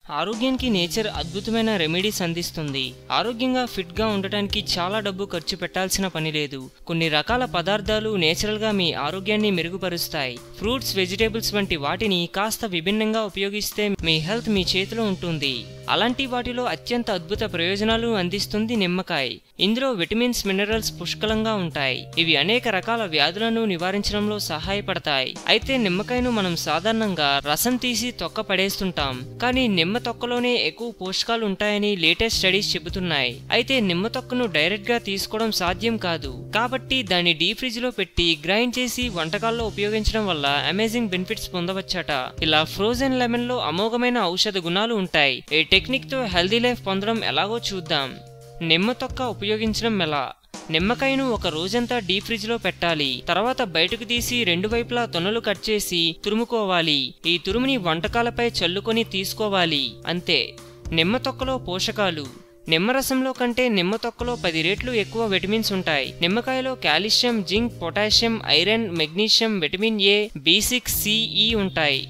ఆరోగ్యానికి నేచర్ అద్భుతమైన రెమెడీస్ అందిస్తుంది. ఆరోగ్యంగా ఫిట్ గా ఉండటానికి చాలా డబ్బు ఖర్చు పెట్టాల్సిన పని లేదు. కొన్ని రకాల పదార్థాలు నేచురల్ గా మీ ఆరోగ్యాన్ని మెరుగుపరుస్తాయి. ఫ్రూట్స్, వెజిటేబుల్స్ వంటి వాటిని కాస్త విభిన్నంగా ఉపయోగిస్తే మీ హెల్త్ మీ చేతిలో ఉంటుంది. అలాంటి వాటిలో అత్యంత అద్భుత ప్రయోజనాలు అందిస్తుంది నిమ్మకాయ. ఇందులో విటమిన్స్, మినరల్స్ పుష్కలంగా ఉంటాయి. ఇవి అనేక రకాల వ్యాధులను నివారించడంలో సహాయపడతాయి. అయితే నిమ్మకాయను మనం సాధారణంగా రసం తీసి తొక్క పడేస్తుంటాం. కానీ నిమ్మ తొక్కలోనే ఎక్కువ పోషకాలు ఉంటాయని లేటెస్ట్ స్టడీస్ చెబుతున్నాయి. అయితే నిమ్మ తొక్కను డైరెక్ట్ గా తీసుకోవడం సాధ్యం కాదు. కాబట్టి దాన్ని డీప్ ఫ్రిడ్జ్ లో పెట్టి గ్రైండ్ చేసి వంటకాల్లో ఉపయోగించడం వల్ల అమేజింగ్ బెనిఫిట్స్ పొందవచ్చట. ఇలా ఫ్రోజన్ లెమన్ లో అమోఘమైన ఔషధ గుణాలు ఉంటాయి. ఈ టెక్నిక్ తో హెల్దీ లైఫ్ పొందడం ఎలాగో చూద్దాం. నిమ్మ తొక్క ఉపయోగించడం ఎలా? నిమ్మకాయను ఒక రోజంతా డీప్ ఫ్రిడ్జ్ లో పెట్టాలి. తర్వాత బయటకు తీసి రెండు వైపులా తొనలు కట్ చేసి తురుముకోవాలి. ఈ తురుముని వంటకాలపై చల్లుకొని తీసుకోవాలి. అంతే. నిమ్మ తొక్కలో పోషకాలు. నిమ్మరసంలో కంటే నిమ్మ తొక్కలో 10 రెట్లు ఎక్కువ విటమిన్స్ ఉంటాయి. నిమ్మకాయలో calcium, zinc, potassium, iron, magnesium, vitamin A, B6, C, E ఉంటాయి.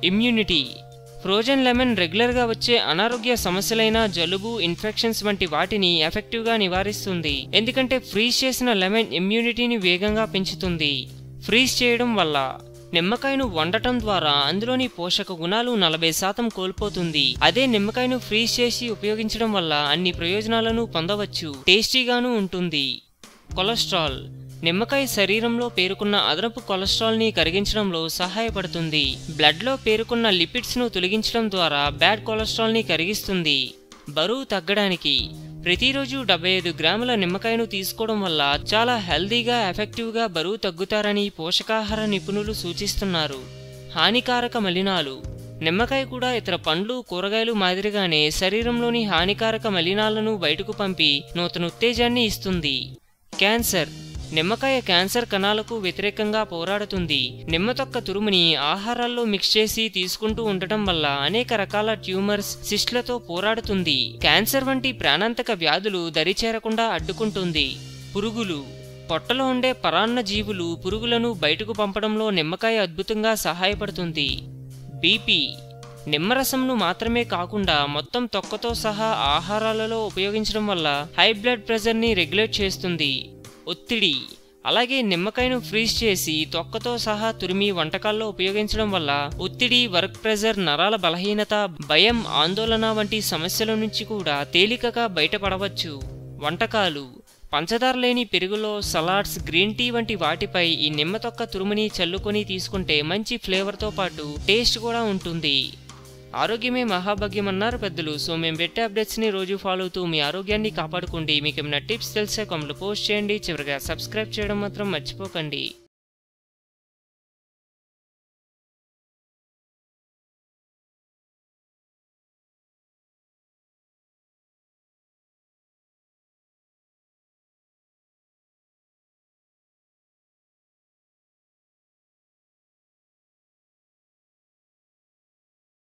ఇమ్యూనిటీ. ఫ్రోజన్ లెమన్ రెగ్యులర్ గా వచ్చే అనారోగ్య సమస్యలైన జలుబు, ఇన్ఫెక్షన్స్ వంటి వాటిని ఎఫెక్టివ్ గా నివారిస్తుంది. ఎందుకంటే ఫ్రీజ్ చేసిన లెమన్ ఇమ్యూనిటీని వేగంగా పెంచుతుంది. ఫ్రీజ్ చేయడం వల్ల నిమ్మకాయను వండటం ద్వారా అందులోని పోషక గుణాలు 40% కోల్పోతుంది. అదే నిమ్మకాయను ఫ్రీజ్ చేసి ఉపయోగించడం వల్ల అన్ని ప్రయోజనాలను పొందవచ్చు. టేస్టీగాను ఉంటుంది. కొలెస్ట్రాల్. నిమ్మకాయ శరీరంలో పేరుకున్న అదనపు కొలెస్ట్రాల్ ని కరిగించడంలో సహాయపడుతుంది. బ్లడ్ లో పేరుకున్న లిపిడ్స్ ను తొలగించడం ద్వారా బ్యాడ్ కొలెస్ట్రాల్ ని కరిగిస్తుంది. బరువు తగ్గడానికి ప్రతిరోజు 75 గ్రాముల నిమ్మకాయను తీసుకోవడం వల్ల చాలా హెల్దీగా, ఎఫెక్టివ్ గా బరువు తగ్గుతారని పోషకాహార నిపుణులు సూచిస్తున్నారు. హానికారక మలినాలు. నిమ్మకాయ కూడా ఇతర పండ్లు, కూరగాయలు మాదిరిగానే శరీరంలోని హానికారక మలినాలను బయటకు పంపి నూతన ఉత్తేజాన్ని ఇస్తుంది. క్యాన్సర్. నిమ్మకాయ క్యాన్సర్ కణాలకు వ్యతిరేకంగా పోరాడుతుంది. నిమ్మ తొక్క తురుముని ఆహారాల్లో మిక్స్ చేసి తీసుకుంటూ ఉండటం వల్ల అనేక రకాల ట్యూమర్స్, సిస్ట్లతో పోరాడుతుంది. క్యాన్సర్ వంటి ప్రాణాంతక వ్యాధులు దరిచేరకుండా అడ్డుకుంటుంది. పురుగులు. పొట్టలో ఉండే పరాన్న జీవులు, పురుగులను బయటకు పంపడంలో నిమ్మకాయ అద్భుతంగా సహాయపడుతుంది. బీపీ. నిమ్మరసంను మాత్రమే కాకుండా మొత్తం తొక్కతో సహా ఆహారాలలో ఉపయోగించడం వల్ల హై బ్లడ్ ప్రెషర్ ని రెగ్యులేట్ చేస్తుంది. ఒత్తిడి. అలాగే నిమ్మకాయను ఫ్రీజ్ చేసి తొక్కతో సహా తురిమి వంటకాల్లో ఉపయోగించడం వల్ల ఒత్తిడి, వర్క్ ప్రెషర్, నరాల బలహీనత, భయం, ఆందోళన వంటి సమస్యల నుంచి కూడా తేలికగా బయటపడవచ్చు. వంటకాలు. పంచదార లేని పెరుగులో, సలాడ్స్, గ్రీన్ టీ వంటి వాటిపై ఈ నిమ్మ తొక్క తురుముని చల్లుకొని తీసుకుంటే మంచి ఫ్లేవర్తో పాటు టేస్ట్ కూడా ఉంటుంది. ఆరోగ్యమే మహాభాగ్యం అన్నారు పెద్దలు. సో మేము పెట్టే అప్డేట్స్ ని రోజు ఫాలో అవుతూ మీ ఆరోగ్యాన్ని కాపాడుకోండి. మీకు ఏమైనా టిప్స్ తెలిసే కామెంట్లో పోస్ట్ చేయండి. చివరిగా సబ్స్క్రైబ్ చేయడం మాత్రం మర్చిపోకండి.